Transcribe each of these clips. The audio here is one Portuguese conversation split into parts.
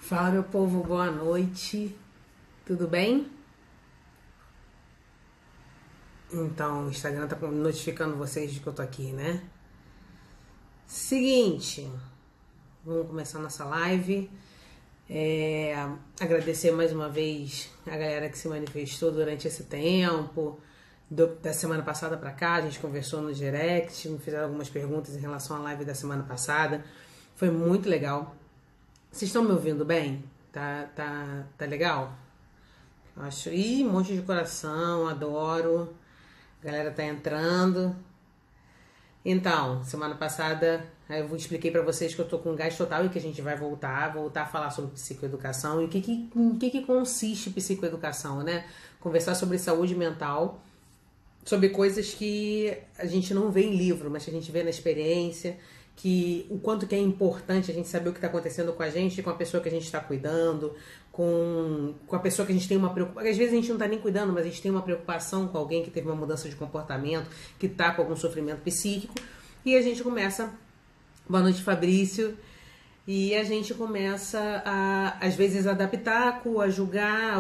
Fala, meu povo, boa noite. Tudo bem? Então, o Instagram tá notificando vocês de que eu tô aqui, né? Seguinte, vamos começar nossa live. Agradecer mais uma vez a galera que se manifestou durante esse tempo. Da semana passada pra cá, a gente conversou no direct, me fizeram algumas perguntas em relação à live da semana passada. Foi muito legal. Vocês estão me ouvindo bem? Tá legal? Acho. Ih, um monte de coração, adoro. A galera tá entrando. Então, semana passada eu expliquei pra vocês que eu tô com gás total e que a gente vai voltar a falar sobre psicoeducação e em que consiste psicoeducação, né? Conversar sobre saúde mental, sobre coisas que a gente não vê em livro, mas que a gente vê na experiência, que o quanto que é importante a gente saber o que está acontecendo com a gente, com a pessoa que a gente está cuidando, com a pessoa que a gente tem uma preocupação. Às vezes a gente não está nem cuidando, mas a gente tem uma preocupação com alguém que teve uma mudança de comportamento, que está com algum sofrimento psíquico. E a gente começa, boa noite, Fabrício, e a gente começa a, às vezes, a dar pitaco, a julgar,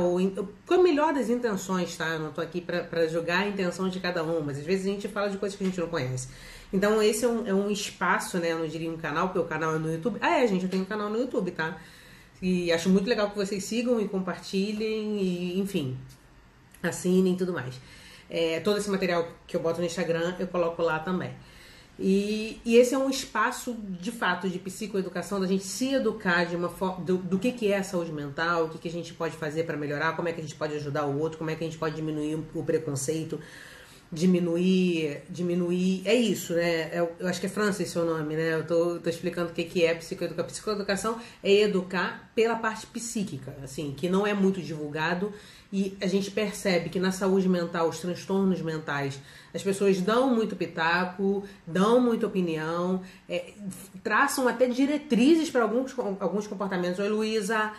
com a melhor das intenções, tá? Eu não tô aqui pra julgar a intenção de cada um, mas às vezes a gente fala de coisas que a gente não conhece. Então esse é um espaço, né? Eu não diria um canal, porque o canal é no YouTube. Gente, eu tenho um canal no YouTube, tá? E acho muito legal que vocês sigam e compartilhem, e enfim, assinem e tudo mais. Todo esse material que eu boto no Instagram, eu coloco lá também. E esse é um espaço, de fato, de psicoeducação, da gente se educar de uma forma do que é a saúde mental, o que a gente pode fazer para melhorar, como é que a gente pode ajudar o outro, como é que a gente pode diminuir o preconceito, diminuir, é isso, né? Eu acho que é Francis seu nome, né? Eu tô explicando o que é psicoeducação. Psicoeducação é educar pela parte psíquica, assim, que não é muito divulgado, e a gente percebe que na saúde mental, os transtornos mentais, as pessoas dão muito pitaco, dão muita opinião, traçam até diretrizes para alguns comportamentos. Oi, Luísa!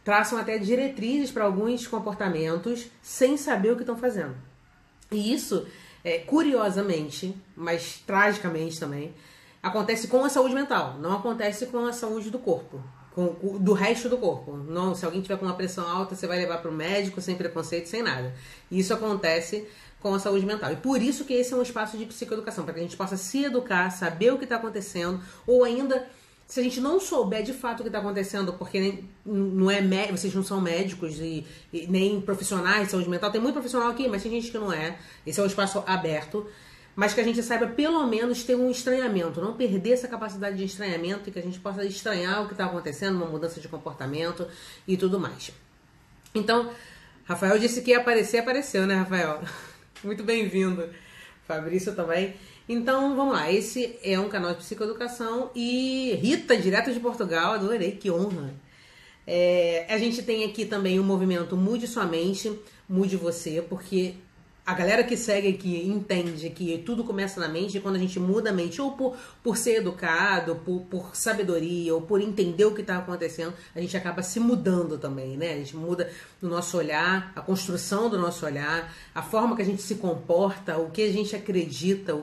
Traçam até diretrizes para alguns comportamentos sem saber o que estão fazendo. E isso, curiosamente, mas tragicamente também, acontece com a saúde mental, não acontece com a saúde do corpo, do resto do corpo. Não, se alguém tiver com uma pressão alta, você vai levar para o médico sem preconceito, sem nada. Isso acontece com a saúde mental. E por isso que esse é um espaço de psicoeducação, para que a gente possa se educar, saber o que está acontecendo, ou ainda, se a gente não souber de fato o que está acontecendo, porque não vocês não são médicos e nem profissionais de saúde mental, tem muito profissional aqui, mas tem gente que não é. Esse é um espaço aberto, mas que a gente saiba pelo menos ter um estranhamento, não perder essa capacidade de estranhamento e que a gente possa estranhar o que está acontecendo, uma mudança de comportamento e tudo mais. Então, Rafael disse que ia aparecer, apareceu, né, Rafael? Muito bem-vindo. Fabrício também. Então, vamos lá. Esse é um canal de psicoeducação e Rita, direto de Portugal, adorei, que honra. A gente tem aqui também o movimento Mude Sua Mente, Mude Você, porque a galera que segue aqui entende que tudo começa na mente, e quando a gente muda a mente, ou por ser educado, por sabedoria, ou por entender o que está acontecendo, a gente acaba se mudando também, né? A gente muda o nosso olhar, a construção do nosso olhar, a forma que a gente se comporta, o que a gente acredita,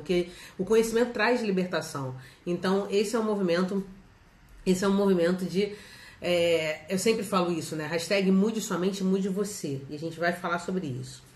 o conhecimento traz libertação. Então, esse é um movimento de... eu sempre falo isso, né? Hashtag Mude Sua Mente, Mude Você. E a gente vai falar sobre isso.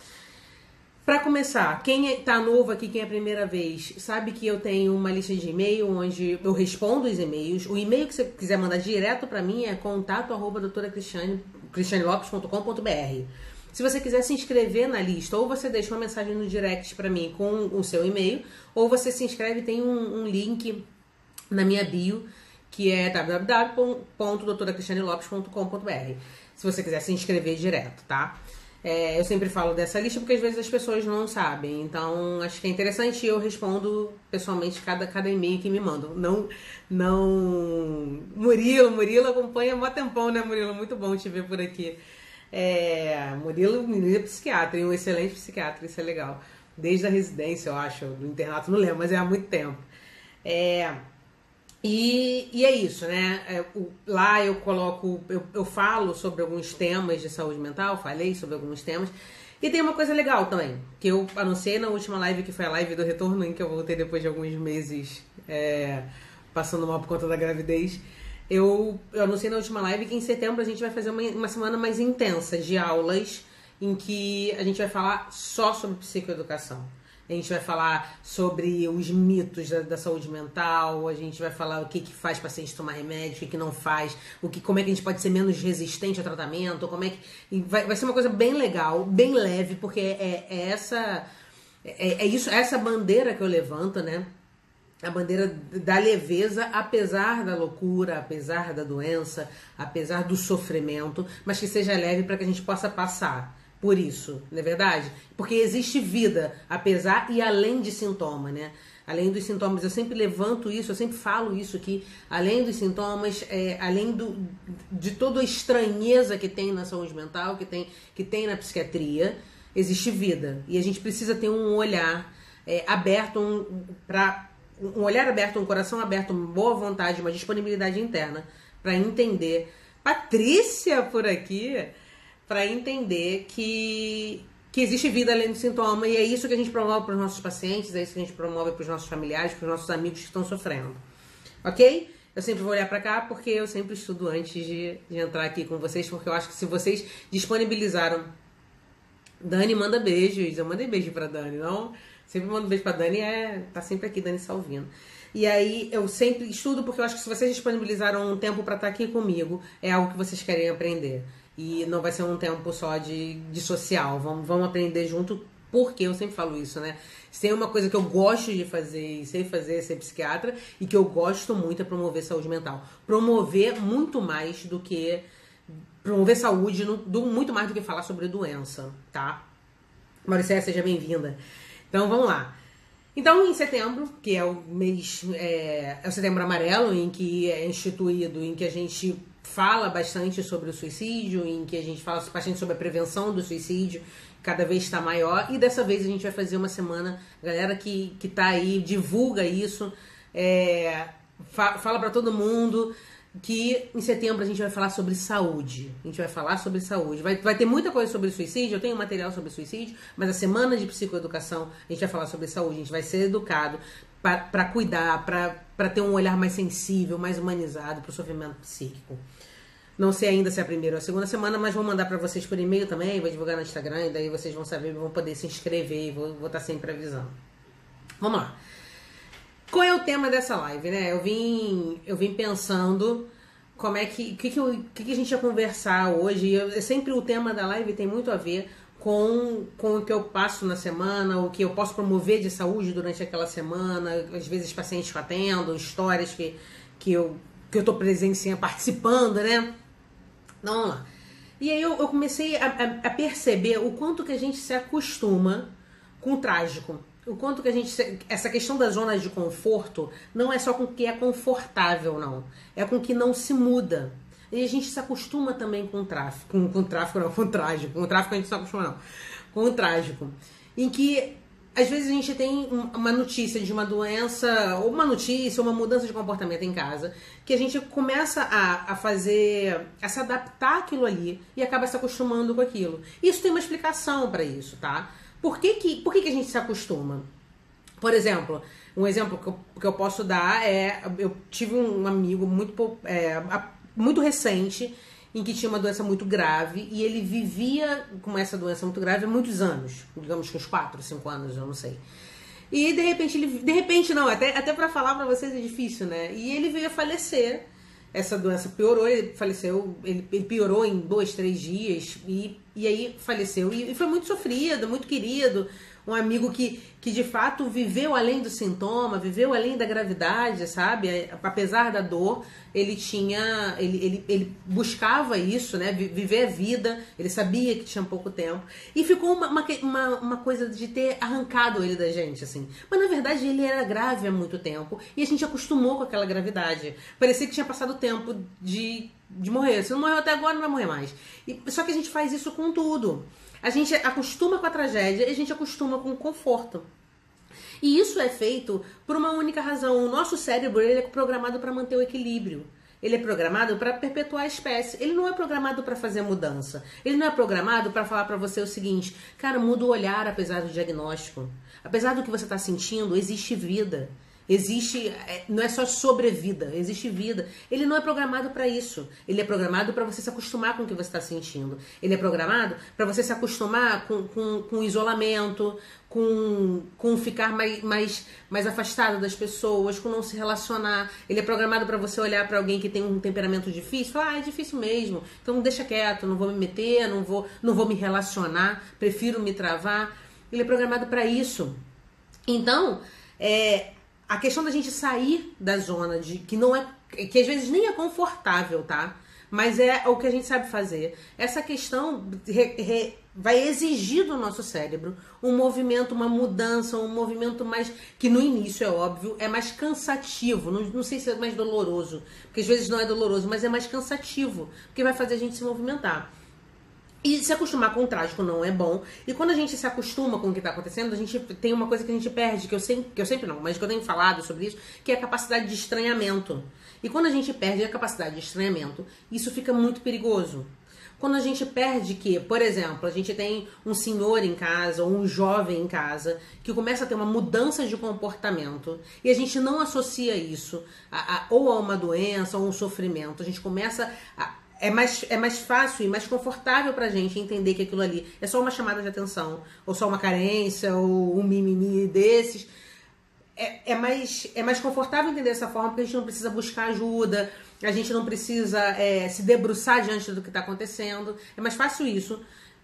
Para começar, quem tá novo aqui, quem é a primeira vez, sabe que eu tenho uma lista de e-mail onde eu respondo os e-mails. O e-mail que você quiser mandar direto para mim é contato@doutoracristianelopes.com.br. Se você quiser se inscrever na lista, ou você deixa uma mensagem no direct para mim com o seu e-mail, ou você se inscreve, tem um link na minha bio, que é www.doutoracristianelopes.com.br. Se você quiser se inscrever direto, tá? Eu sempre falo dessa lista porque às vezes as pessoas não sabem. Então, acho que é interessante e eu respondo pessoalmente cada e-mail que me mandam. Não... Murilo acompanha há mó tempão, né, Murilo? Muito bom te ver por aqui. Murilo é psiquiatra, e um excelente psiquiatra, isso é legal. Desde a residência, eu acho, do internato, não lembro, mas é há muito tempo. E é isso, né? Lá eu coloco, eu falo sobre alguns temas de saúde mental, falei sobre alguns temas. E tem uma coisa legal também, que eu anunciei na última live, que foi a live do retorno, em que eu voltei depois de alguns meses passando mal por conta da gravidez. eu anunciei na última live que em setembro a gente vai fazer uma semana mais intensa de aulas em que a gente vai falar só sobre psicoeducação. A gente vai falar sobre os mitos da saúde mental, a gente vai falar o que faz o paciente tomar remédio, o que não faz, como é que a gente pode ser menos resistente ao tratamento, vai ser uma coisa bem legal, bem leve, porque essa bandeira que eu levanto, né? A bandeira da leveza, apesar da loucura, apesar da doença, apesar do sofrimento, mas que seja leve para que a gente possa passar por isso, não é verdade? Porque existe vida, apesar e além de sintoma, né? Além dos sintomas, eu sempre levanto isso, eu sempre falo isso aqui, além dos sintomas, além de toda a estranheza que tem na saúde mental, que tem na psiquiatria, existe vida. E a gente precisa ter um olhar aberto, um olhar aberto, um coração aberto, uma boa vontade, uma disponibilidade interna para entender. Patrícia por aqui, para entender que existe vida além do sintoma, e é isso que a gente promove para os nossos pacientes, é isso que a gente promove para os nossos familiares, para os nossos amigos que estão sofrendo. Ok? Eu sempre vou olhar para cá porque eu sempre estudo antes de entrar aqui com vocês, porque eu acho que se vocês disponibilizaram... Dani manda beijos, eu mandei beijo para Dani, não? Sempre mando beijo pra Dani, tá sempre aqui, Dani Salvino. E aí, eu sempre estudo porque eu acho que se vocês disponibilizaram um tempo pra estar aqui comigo, é algo que vocês querem aprender. E não vai ser um tempo só de social, vamos aprender junto, porque eu sempre falo isso, né? Se tem uma coisa que eu gosto de fazer e sei fazer é ser psiquiatra, e que eu gosto muito é promover saúde mental. Promover muito mais do que... Promover saúde, muito mais do que falar sobre doença, tá? Mauricéia, seja bem-vinda. Então, vamos lá. Então, em setembro, que é o mês, é o setembro amarelo, em que é instituído, em que a gente fala bastante sobre o suicídio, em que a gente fala bastante sobre a prevenção do suicídio, cada vez está maior, e dessa vez a gente vai fazer uma semana, galera que tá aí, divulga isso, fala para todo mundo, que em setembro a gente vai falar sobre saúde. A gente vai falar sobre saúde. Vai ter muita coisa sobre suicídio, eu tenho material sobre suicídio, mas a semana de psicoeducação a gente vai falar sobre saúde, a gente vai ser educado para cuidar, para ter um olhar mais sensível, mais humanizado para o sofrimento psíquico. Não sei ainda se é a primeira ou a segunda semana, mas vou mandar para vocês por e-mail também, vou divulgar no Instagram, e daí vocês vão saber, vão poder se inscrever e vou estar sempre avisando. Vamos lá. Qual é o tema dessa live, né? Eu vim pensando como é que a gente ia conversar hoje. Sempre o tema da live tem muito a ver com o que eu passo na semana, o que eu posso promover de saúde durante aquela semana, às vezes pacientes que eu atendo, histórias que eu tô presenciando, participando, né? Então, vamos lá. E aí eu comecei a perceber o quanto que a gente se acostuma com o trágico. O quanto que a gente... Essa questão da zona de conforto não é só com o que é confortável, não. É com o que não se muda. E a gente se acostuma também com o tráfico. Com o tráfico, não, com o trágico. Com o tráfico a gente não se acostuma, não. Com o trágico. Em que, às vezes, a gente tem uma notícia de uma doença, ou uma notícia, uma mudança de comportamento em casa, que a gente começa a fazer... a se adaptar àquilo ali e acaba se acostumando com aquilo. Isso tem uma explicação para isso, tá? Por que a gente se acostuma? Por exemplo, um exemplo que eu posso dar é... Eu tive um amigo muito recente em que tinha uma doença muito grave e ele vivia com essa doença muito grave há muitos anos. Digamos que uns 4, 5 anos, eu não sei. E de repente não, até pra falar pra vocês é difícil, né? E ele veio a falecer. Essa doença piorou, ele faleceu, ele piorou em 2, 3 dias e aí faleceu. E foi muito sofrido, muito querido, um amigo que de fato viveu além do sintoma, viveu além da gravidade, sabe? Apesar da dor, ele buscava isso, né? Viver a vida, ele sabia que tinha pouco tempo. E ficou uma coisa de ter arrancado ele da gente, assim. Mas na verdade ele era grave há muito tempo e a gente acostumou com aquela gravidade. Parecia que tinha passado o tempo de morrer. Se não morreu até agora, não vai morrer mais. Só que a gente faz isso com tudo. A gente acostuma com a tragédia e a gente acostuma com o conforto. E isso é feito por uma única razão. O nosso cérebro ele é programado para manter o equilíbrio. Ele é programado para perpetuar a espécie. Ele não é programado para fazer mudança. Ele não é programado para falar para você o seguinte: cara, muda o olhar apesar do diagnóstico. Apesar do que você está sentindo, existe vida. Existe, não é só sobrevida, existe vida. Ele não é programado para isso. Ele é programado para você se acostumar com o que você está sentindo. Ele é programado para você se acostumar com o isolamento, com ficar mais afastado das pessoas, com não se relacionar. Ele é programado para você olhar para alguém que tem um temperamento difícil e falar, é difícil mesmo, então deixa quieto, não vou me meter, não vou me relacionar, prefiro me travar. Ele é programado para isso. Então, a questão da gente sair da zona de que não é, que às vezes nem é confortável, tá? Mas é o que a gente sabe fazer. Essa questão vai exigir do nosso cérebro um movimento, uma mudança, um movimento mais, que no início é óbvio, é mais cansativo, não sei se é mais doloroso, porque às vezes não é doloroso, mas é mais cansativo, porque vai fazer a gente se movimentar. E se acostumar com o trágico não é bom. E quando a gente se acostuma com o que está acontecendo, a gente tem uma coisa que a gente perde, que eu sempre não, mas que eu tenho falado sobre isso, que é a capacidade de estranhamento. E quando a gente perde a capacidade de estranhamento, isso fica muito perigoso. Quando a gente perde que, por exemplo, a gente tem um senhor em casa ou um jovem em casa que começa a ter uma mudança de comportamento e a gente não associa isso ou a uma doença ou a um sofrimento, a gente começa a... É mais fácil e mais confortável pra gente entender que aquilo ali é só uma chamada de atenção, ou só uma carência, ou um mimimi desses. É mais confortável entender dessa forma, porque a gente não precisa buscar ajuda, a gente não precisa se debruçar diante do que está acontecendo. É mais fácil isso,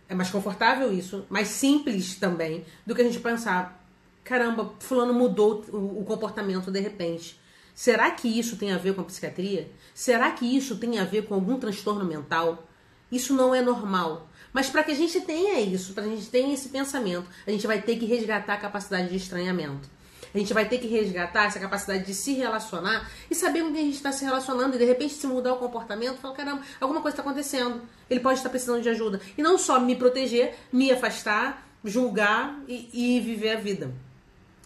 é mais confortável isso, mais simples também, do que a gente pensar, caramba, fulano mudou o comportamento de repente. Será que isso tem a ver com a psiquiatria? Será que isso tem a ver com algum transtorno mental? Isso não é normal. Mas para que a gente tenha isso, para a gente tenha esse pensamento, a gente vai ter que resgatar a capacidade de estranhamento. A gente vai ter que resgatar essa capacidade de se relacionar e saber com quem a gente está se relacionando. E de repente, se mudar o comportamento, falar, caramba, alguma coisa está acontecendo. Ele pode estar precisando de ajuda. E não só me proteger, me afastar, julgar e viver a vida.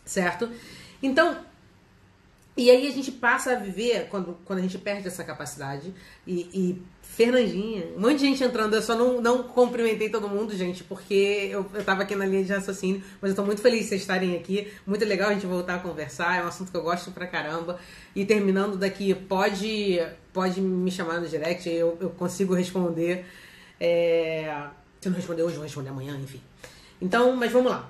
Certo? Então... E aí a gente passa a viver, quando a gente perde essa capacidade, e Fernandinha, um monte de gente entrando, eu só não cumprimentei todo mundo, gente, porque eu tava aqui na linha de raciocínio, mas eu tô muito feliz de vocês estarem aqui, muito legal a gente voltar a conversar, é um assunto que eu gosto pra caramba, e terminando daqui, pode me chamar no direct, eu consigo responder, se não responder hoje, eu vou responder amanhã, enfim. Então, mas vamos lá.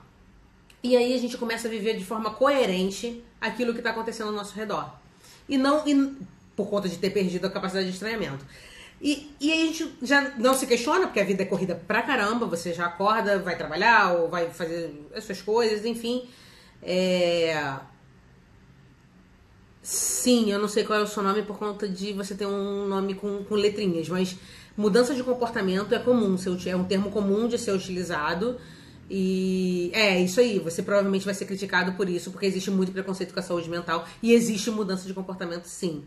E aí a gente começa a viver de forma coerente aquilo que está acontecendo ao nosso redor. E por conta de ter perdido a capacidade de estranhamento. E aí a gente já não se questiona, porque a vida é corrida pra caramba, você já acorda, vai trabalhar, ou vai fazer as suas coisas, enfim. Sim, eu não sei qual é o seu nome por conta de você ter um nome com letrinhas, mas mudança de comportamento é comum, é um termo comum de ser utilizado. E isso aí, você provavelmente vai ser criticado por isso, porque existe muito preconceito com a saúde mental e existe mudança de comportamento, sim.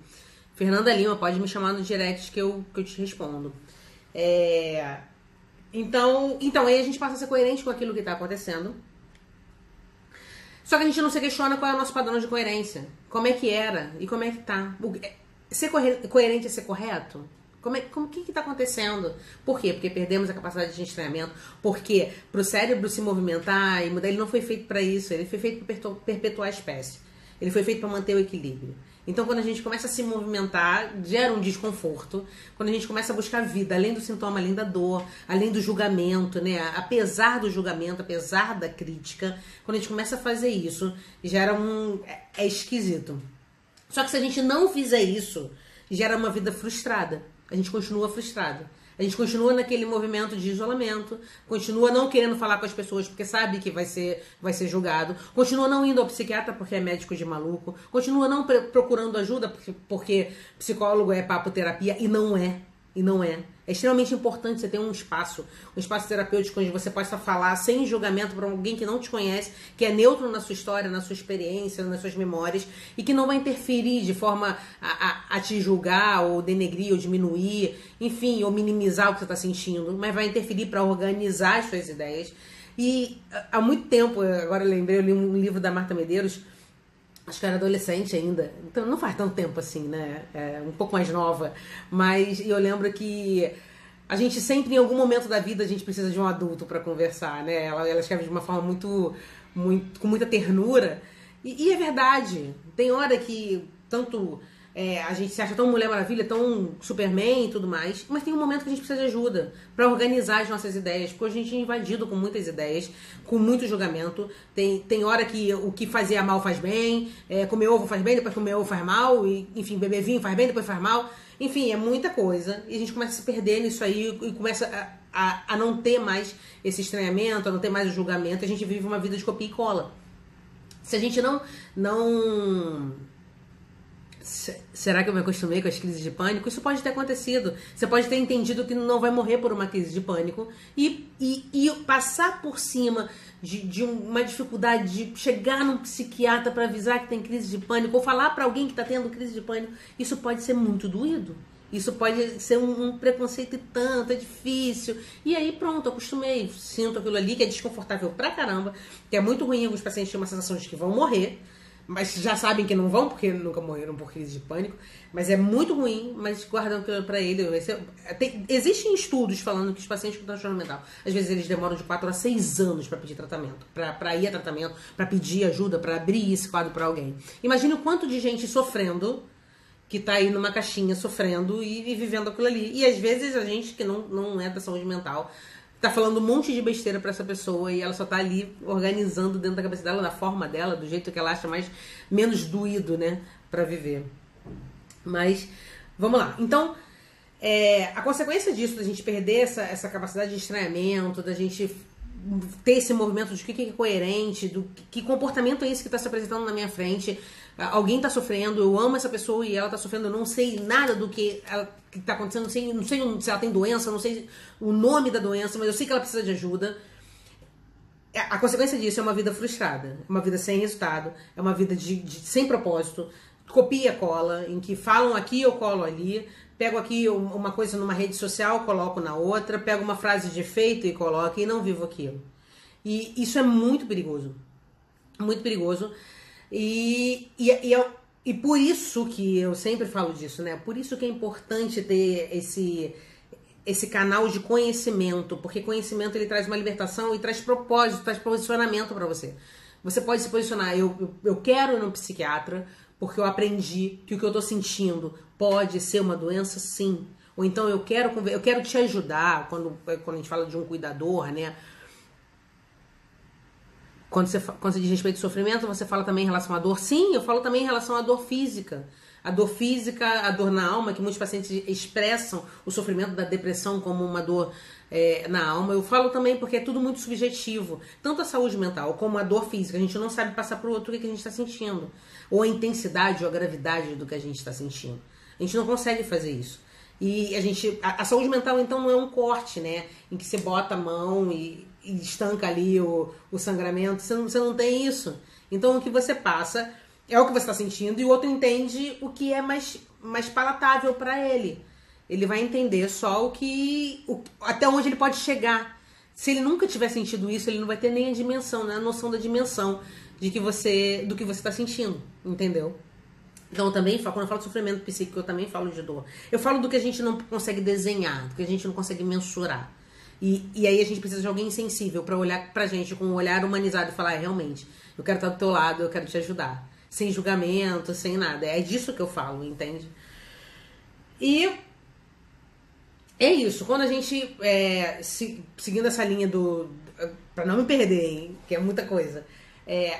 Fernanda Lima, pode me chamar no direct que eu te respondo. Então aí a gente passa a ser coerente com aquilo que está acontecendo. Só que a gente não se questiona qual é o nosso padrão de coerência. Como é que era e como é que tá. Ser coerente é ser correto? O que está acontecendo? Por quê? Porque perdemos a capacidade de estranhamento. Porque para o cérebro se movimentar e mudar, ele não foi feito para isso. Ele foi feito para perpetuar a espécie. Ele foi feito para manter o equilíbrio. Então, quando a gente começa a se movimentar, gera um desconforto. Quando a gente começa a buscar vida, além do sintoma, além da dor, além do julgamento, né? Apesar do julgamento, apesar da crítica, quando a gente começa a fazer isso, gera é esquisito. Só que se a gente não fizer isso, gera uma vida frustrada. A gente continua frustrado. A gente continua naquele movimento de isolamento, continua não querendo falar com as pessoas porque sabe que vai ser julgado, continua não indo ao psiquiatra porque é médico de maluco, continua não procurando ajuda porque psicólogo é papo terapia e não é. É extremamente importante você ter um espaço terapêutico onde você possa falar sem julgamento para alguém que não te conhece, que é neutro na sua história, na sua experiência, nas suas memórias e que não vai interferir de forma a te julgar ou denegrir ou diminuir, enfim, ou minimizar o que você está sentindo, mas vai interferir para organizar as suas ideias. E há muito tempo, agora eu lembrei, eu li um livro da Marta Medeiros, acho que eu era adolescente ainda, então não faz tanto tempo assim, né? Um pouco mais nova. Mas eu lembro que a gente sempre, em algum momento da vida, a gente precisa de um adulto para conversar, né? Ela escreve de uma forma com muita ternura. E é verdade. Tem hora que tanto a gente se acha tão Mulher Maravilha, tão Superman e tudo mais, mas tem um momento que a gente precisa de ajuda pra organizar as nossas ideias, porque hoje a gente é invadido com muitas ideias, com muito julgamento. Tem hora que o que fazia mal faz bem, comer ovo faz bem, depois comer ovo faz mal, e, enfim, beber vinho faz bem, depois faz mal. Enfim, é muita coisa. E a gente começa a se perder nisso aí e começa a não ter mais esse estranhamento, a não ter mais o julgamento. A gente vive uma vida de copia e cola. Se a gente não... Será que eu me acostumei com as crises de pânico? Isso pode ter acontecido. Você pode ter entendido que não vai morrer por uma crise de pânico e passar por cima de uma dificuldade de chegar num psiquiatra para avisar que tem crise de pânico ou falar para alguém que está tendo crise de pânico. Isso pode ser muito doído. Isso pode ser um preconceito e tanto, é difícil. E aí pronto, acostumei. Sinto aquilo ali que é desconfortável pra caramba, que é muito ruim. Alguns pacientes têm uma sensação de que vão morrer, mas já sabem que não vão, porque nunca morreram por crise de pânico. Mas é muito ruim, mas guardam aquilo pra ele. Existem estudos falando que os pacientes com transtorno mental, às vezes eles demoram de 4 a 6 anos pra pedir tratamento, pra ir a tratamento, pra pedir ajuda, pra abrir esse quadro pra alguém. Imagina o quanto de gente sofrendo, que tá aí numa caixinha sofrendo e vivendo aquilo ali. E às vezes a gente que não é da saúde mental tá falando um monte de besteira pra essa pessoa e ela só tá ali organizando dentro da cabeça dela, da forma dela, do jeito que ela acha menos doído, né, pra viver. Mas, vamos lá. Então, a consequência disso, da gente perder essa capacidade de estranhamento, da gente ter esse movimento de que é coerente, do que comportamento é esse que está se apresentando na minha frente. Alguém está sofrendo, eu amo essa pessoa e ela está sofrendo, eu não sei nada do que está acontecendo, não sei se ela tem doença, não sei o nome da doença, mas eu sei que ela precisa de ajuda. A consequência disso é uma vida frustrada, uma vida sem resultado, é uma vida sem propósito, copia e cola, em que falam aqui, eu colo ali, pego aqui uma coisa numa rede social, coloco na outra, pego uma frase de efeito e coloco e não vivo aquilo. E isso é muito perigoso. Muito perigoso. E por isso que eu sempre falo disso, né? Por isso que é importante ter esse canal de conhecimento, porque conhecimento ele traz uma libertação e traz propósito, traz posicionamento pra você. Você pode se posicionar, eu quero ir no psiquiatra porque eu aprendi que o que eu tô sentindo pode ser uma doença, sim. Ou então eu quero te ajudar, quando a gente fala de um cuidador, né? Quando você diz respeito ao sofrimento, você fala também em relação à dor. Sim, eu falo também em relação à dor física. A dor física, a dor na alma, que muitos pacientes expressam o sofrimento da depressão como uma dor na alma. Eu falo também porque é tudo muito subjetivo. Tanto a saúde mental como a dor física. A gente não sabe passar para o outro o que a gente está sentindo. Ou a intensidade ou a gravidade do que a gente está sentindo. A gente não consegue fazer isso. E a saúde mental, então, não é um corte, né? Em que você bota a mão e estanca ali o sangramento. Você não tem isso. Então, o que você passa é o que você está sentindo e o outro entende o que é mais palatável para ele. Ele vai entender só até onde ele pode chegar. Se ele nunca tiver sentido isso, ele não vai ter nem a dimensão, né? A noção da dimensão do que você está sentindo, entendeu? Então, também, quando eu falo de sofrimento psíquico, eu também falo de dor. Eu falo do que a gente não consegue desenhar, do que a gente não consegue mensurar. E aí a gente precisa de alguém sensível para olhar pra gente com um olhar humanizado e falar, realmente, eu quero estar do teu lado, eu quero te ajudar. Sem julgamento, sem nada. É disso que eu falo, entende? E é isso. Quando a gente, seguindo essa linha pra não me perder, hein, que é muita coisa.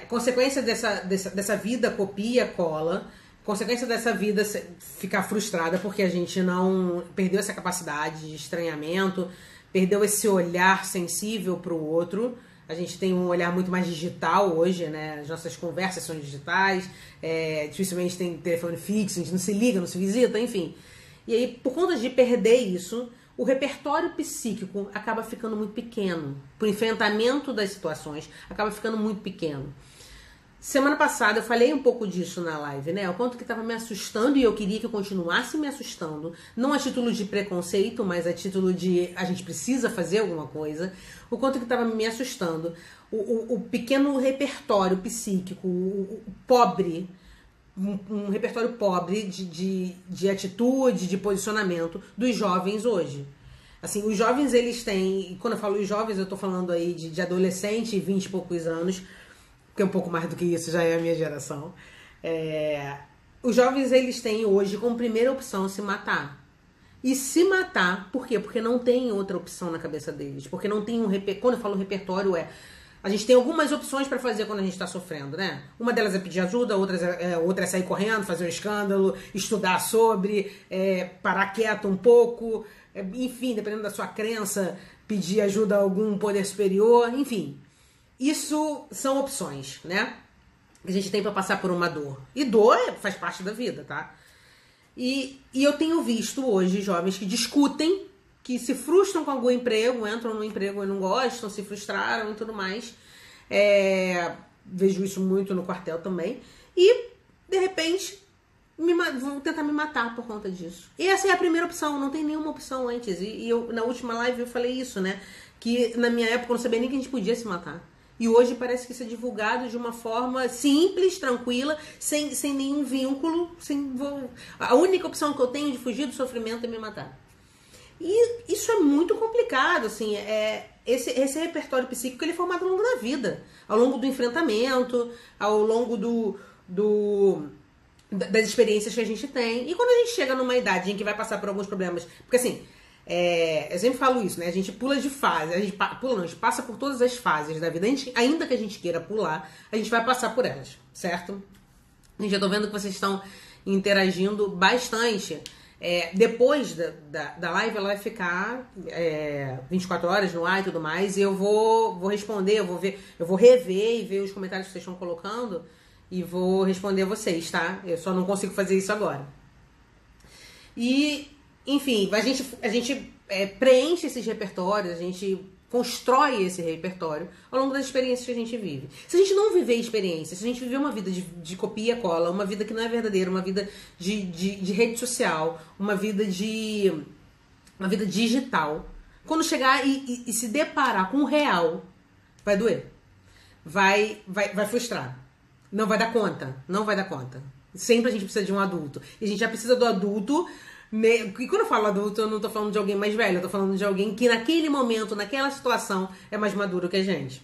Consequência dessa vida copia, cola. Consequência dessa vida ficar frustrada porque a gente não perdeu essa capacidade de estranhamento, perdeu esse olhar sensível para o outro. A gente tem um olhar muito mais digital hoje, né? As nossas conversas são digitais, dificilmente tem telefone fixo, a gente não se liga, não se visita, enfim. E aí, por conta de perder isso, o repertório psíquico acaba ficando muito pequeno. Pro enfrentamento das situações, acaba ficando muito pequeno. Semana passada eu falei um pouco disso na live, né? O quanto que estava me assustando e eu queria que eu continuasse me assustando. Não a título de preconceito, mas a título de a gente precisa fazer alguma coisa. O quanto que estava me assustando. O pequeno repertório psíquico, o pobre, um repertório pobre de atitude, de posicionamento dos jovens hoje. Assim, os jovens eles têm, e quando eu falo os jovens eu tô falando aí de adolescente, 20 e poucos anos, porque um pouco mais do que isso já é a minha geração. Os jovens, eles têm hoje como primeira opção se matar. E se matar, por quê? Porque não tem outra opção na cabeça deles. Porque não tem quando eu falo repertório, a gente tem algumas opções para fazer quando a gente tá sofrendo, né? Uma delas é pedir ajuda, outra é sair correndo, fazer um escândalo, estudar sobre, parar quieto um pouco, enfim, dependendo da sua crença, pedir ajuda a algum poder superior, enfim. Isso são opções, né? Que a gente tem para passar por uma dor. E dor faz parte da vida, tá? E eu tenho visto hoje jovens que discutem, que se frustram com algum emprego, entram no emprego e não gostam, se frustraram e tudo mais. Vejo isso muito no quartel também. E, de repente, vou tentar me matar por conta disso. E essa é a primeira opção, não tem nenhuma opção antes. E eu, na última live eu falei isso, né? Que na minha época eu não sabia nem que a gente podia se matar. E hoje parece que isso é divulgado de uma forma simples, tranquila, sem nenhum vínculo. A única opção que eu tenho de fugir do sofrimento é me matar. E isso é muito complicado, assim. Esse repertório psíquico ele é formado ao longo da vida, ao longo do enfrentamento, ao longo das experiências que a gente tem. E quando a gente chega numa idade em que vai passar por alguns problemas, porque assim, eu sempre falo isso, né? A gente pula de fase, a gente passa por todas as fases da vida. Ainda que a gente queira pular, a gente vai passar por elas, certo? Eu já tô vendo que vocês estão interagindo bastante. Depois da live, ela vai ficar 24 horas no ar e tudo mais. E eu vou responder, eu vou rever e ver os comentários que vocês estão colocando. E vou responder a vocês, tá? Eu só não consigo fazer isso agora. E, enfim, a gente preenche esses repertórios, a gente constrói esse repertório ao longo das experiências que a gente vive. Se a gente não viver experiências, se a gente viver uma vida de copia e cola, uma vida que não é verdadeira, uma vida de rede social, uma vida digital, quando chegar e se deparar com o real, vai doer. Vai frustrar. Não vai dar conta. Não vai dar conta. Sempre a gente precisa de um adulto. E a gente já precisa do adulto. E quando eu falo adulto, eu não tô falando de alguém mais velho. Eu tô falando de alguém que naquele momento, naquela situação, é mais maduro que a gente.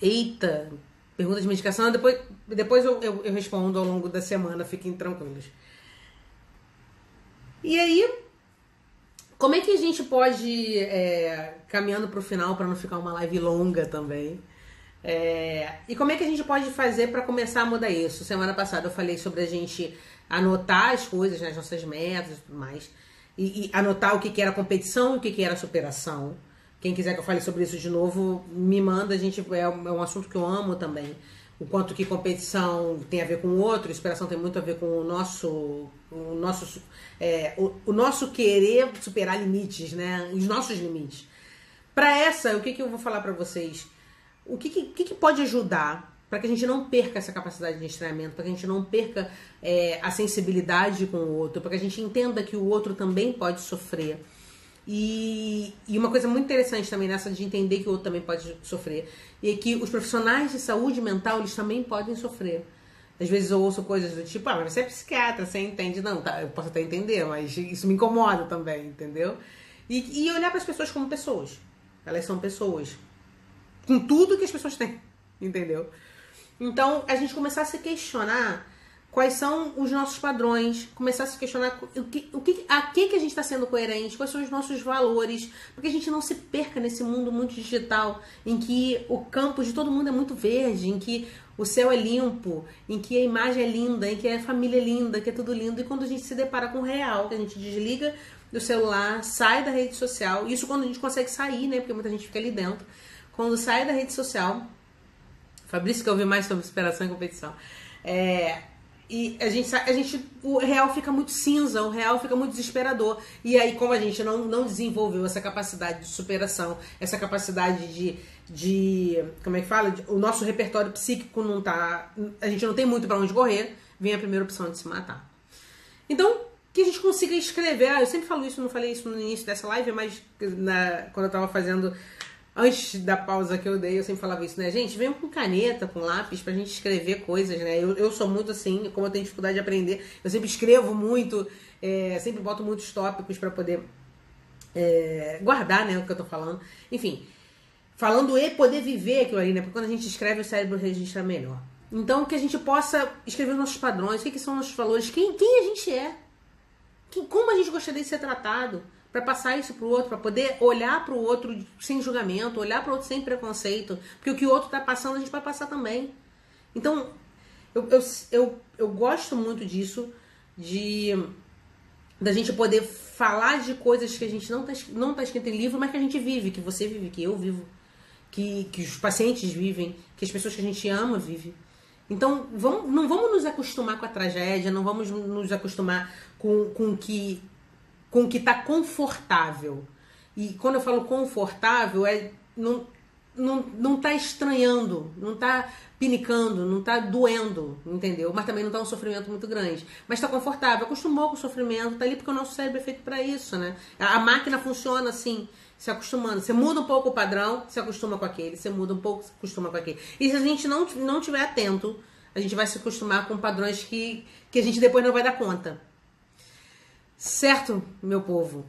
Eita. Pergunta de medicação. Depois eu respondo ao longo da semana. Fiquem tranquilos. E aí, como é que a gente pode, caminhando pro final, para não ficar uma live longa também, e como é que a gente pode fazer para começar a mudar isso? Semana passada eu falei sobre a gente anotar as coisas, né, as nossas metas e tudo mais, e anotar o que era competição e o que era superação. Quem quiser que eu fale sobre isso de novo, me manda. É um assunto que eu amo também. O quanto que competição tem a ver com o outro, superação tem muito a ver com o nosso querer superar limites, né? Os nossos limites. Para o que eu vou falar para vocês? O que pode ajudar para que a gente não perca essa capacidade de estranhamento, para que a gente não perca a sensibilidade com o outro, para que a gente entenda que o outro também pode sofrer. E uma coisa muito interessante também nessa de entender que o outro também pode sofrer, e que os profissionais de saúde mental, eles também podem sofrer. Às vezes eu ouço coisas do tipo, mas você é psiquiatra, você entende. Não, tá, eu posso até entender, mas isso me incomoda também, entendeu? E olhar para as pessoas como pessoas. Elas são pessoas. Com tudo que as pessoas têm, entendeu? Então, a gente começar a se questionar quais são os nossos padrões, começar a se questionar a que a gente está sendo coerente, quais são os nossos valores, para que a gente não se perca nesse mundo muito digital, em que o campo de todo mundo é muito verde, em que o céu é limpo, em que a imagem é linda, em que a família é linda, que é tudo lindo. E quando a gente se depara com o real, que a gente desliga do celular, sai da rede social, isso quando a gente consegue sair, né? Porque muita gente fica ali dentro. Quando sai da rede social, Fabrício quer ouvir mais sobre superação e competição. E o real fica muito cinza, o real fica muito desesperador. E aí, como a gente não desenvolveu essa capacidade de superação, essa capacidade como é que fala? O nosso repertório psíquico não tá. A gente não tem muito pra onde correr, vem a primeira opção de se matar. Então, que a gente consiga escrever. Eu sempre falo isso, não falei isso no início dessa live, mas quando eu tava fazendo. Antes da pausa que eu dei, eu sempre falava isso, né? Gente, venham com caneta, com lápis, pra gente escrever coisas, né? Eu sou muito assim, como eu tenho dificuldade de aprender, eu sempre escrevo muito, sempre boto muitos tópicos pra poder guardar, né, o que eu tô falando. Enfim, falando e poder viver aquilo ali, né? Porque quando a gente escreve, o cérebro registra melhor. Então, que a gente possa escrever os nossos padrões, o que são nossos valores, quem a gente é, como a gente gostaria de ser tratado, para passar isso pro outro, para poder olhar pro outro sem julgamento, olhar pro outro sem preconceito, porque o que o outro tá passando, a gente vai passar também. Então, eu gosto muito disso, da gente poder falar de coisas que a gente não tá escrito em livro, mas que a gente vive, que você vive, que eu vivo, que os pacientes vivem, que as pessoas que a gente ama vivem. Então, não vamos nos acostumar com a tragédia, não vamos nos acostumar com o que tá confortável. E quando eu falo confortável, não tá estranhando, não tá pinicando, não tá doendo, entendeu? Mas também não tá um sofrimento muito grande. Mas tá confortável, acostumou com o sofrimento, tá ali porque o nosso cérebro é feito para isso, né? A máquina funciona assim, se acostumando. Você muda um pouco o padrão, se acostuma com aquele. Você muda um pouco, se acostuma com aquele. E se a gente não tiver atento, a gente vai se acostumar com padrões que a gente depois não vai dar conta. Certo, meu povo?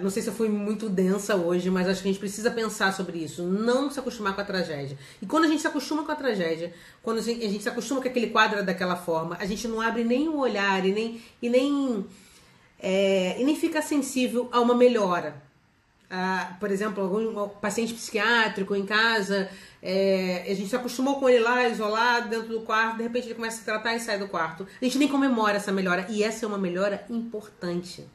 Não sei se eu fui muito densa hoje, mas acho que a gente precisa pensar sobre isso. Não se acostumar com a tragédia. E quando a gente se acostuma com a tragédia, quando a gente se acostuma com aquele quadro daquela forma, a gente não abre nem o olhar e nem fica sensível a uma melhora. Por exemplo, algum paciente psiquiátrico em casa, a gente se acostumou com ele lá, isolado, dentro do quarto, de repente ele começa a se tratar e sai do quarto. A gente nem comemora essa melhora, e essa é uma melhora importante.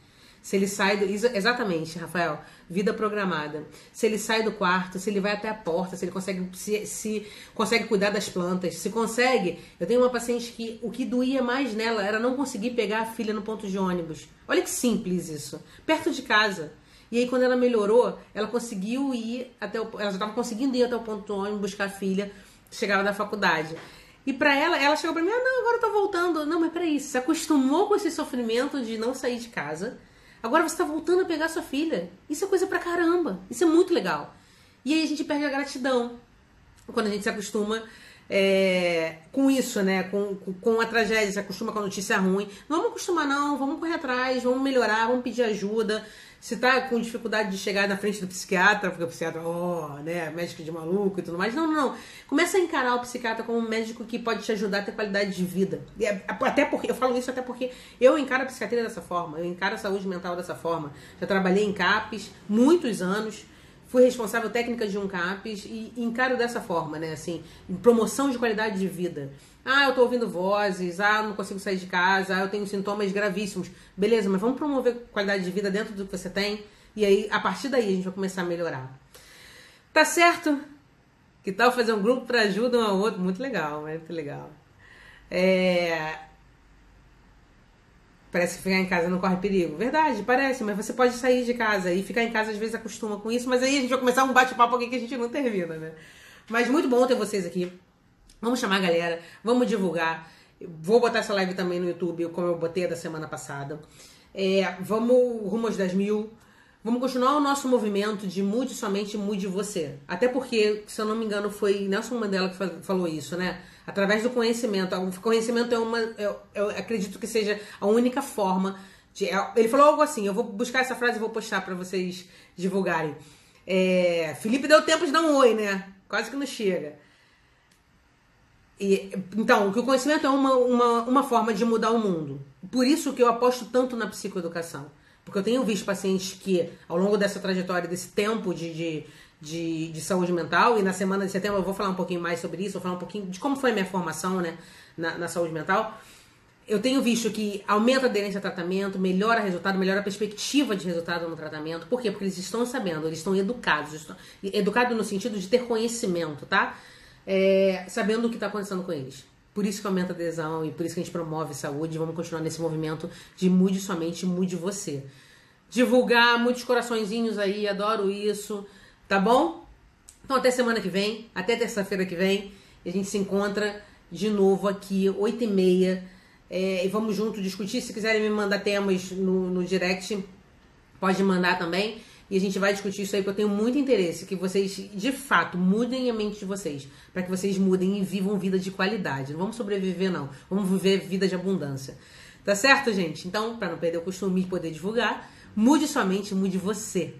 Se ele sai exatamente, Rafael, vida programada. Se ele sai do quarto, se ele vai até a porta, se ele consegue se consegue cuidar das plantas, se consegue. Eu tenho uma paciente que o que doía mais nela era não conseguir pegar a filha no ponto de ônibus. Olha que simples isso, perto de casa. E aí quando ela melhorou, ela conseguiu ir ela já estava conseguindo ir até o ponto de ônibus buscar a filha, chegava da faculdade. E pra ela chegou pra mim, não, agora eu tô voltando. Não, mas peraí, você se acostumou com esse sofrimento de não sair de casa. Agora você tá voltando a pegar sua filha. Isso é coisa pra caramba. Isso é muito legal. E aí a gente perde a gratidão quando a gente se acostuma com isso, né? Com a tragédia, se acostuma com a notícia ruim. Não vamos acostumar, não. Vamos correr atrás, vamos melhorar, vamos pedir ajuda. Se tá com dificuldade de chegar na frente do psiquiatra, porque o psiquiatra, né, médico de maluco e tudo mais. Não. Começa a encarar o psiquiatra como um médico que pode te ajudar a ter qualidade de vida. Até porque, eu falo isso até porque eu encaro a psiquiatria dessa forma, eu encaro a saúde mental dessa forma. Já trabalhei em CAPES muitos anos, fui responsável técnica de um CAPES e encaro dessa forma, né, assim, promoção de qualidade de vida. Eu tô ouvindo vozes, não consigo sair de casa, eu tenho sintomas gravíssimos. Beleza, mas vamos promover qualidade de vida dentro do que você tem. E aí, a partir daí, a gente vai começar a melhorar. Tá certo? Que tal fazer um grupo para ajuda um ao outro? Muito legal, muito legal. Parece que ficar em casa não corre perigo. Verdade, parece, mas você pode sair de casa e ficar em casa às vezes acostuma com isso, mas aí a gente vai começar um bate-papo aqui que a gente não termina, né? Mas muito bom ter vocês aqui. Vamos chamar a galera, vamos divulgar. Vou botar essa live também no YouTube, como eu botei a da semana passada. Vamos rumo aos 10.000. Vamos continuar o nosso movimento de mude somente, mude você. Até porque, se eu não me engano, foi Nelson Mandela que falou isso, né? Através do conhecimento. O conhecimento eu acredito que seja a única forma de... Ele falou algo assim, eu vou buscar essa frase e vou postar para vocês divulgarem. Felipe deu tempo de dar um oi, né? Quase que não chega. Então, que o conhecimento é uma forma de mudar o mundo. Por isso que eu aposto tanto na psicoeducação. Porque eu tenho visto pacientes que, ao longo dessa trajetória, desse tempo de saúde mental, e na semana de setembro eu vou falar um pouquinho mais sobre isso, vou falar um pouquinho de como foi a minha formação, né, na saúde mental. Eu tenho visto que aumenta a aderência ao tratamento, melhora o resultado, melhora a perspectiva de resultado no tratamento. Por quê? Porque eles estão sabendo, eles estão educados. Educados no sentido de ter conhecimento, tá? Sabendo o que está acontecendo com eles. Por isso que aumenta a adesão e por isso que a gente promove saúde. Vamos continuar nesse movimento de mude somente, mude você. Divulgar muitos coraçõezinhos aí, adoro isso, tá bom? Então até semana que vem, até terça-feira que vem, a gente se encontra de novo aqui, 8h30, e vamos junto discutir. Se quiserem me mandar temas no direct, pode mandar também. E a gente vai discutir isso aí, porque eu tenho muito interesse que vocês, de fato, mudem a mente de vocês. Para que vocês mudem e vivam vida de qualidade. Não vamos sobreviver, não. Vamos viver vida de abundância. Tá certo, gente? Então, para não perder o costume de poder divulgar, mude sua mente, mude você.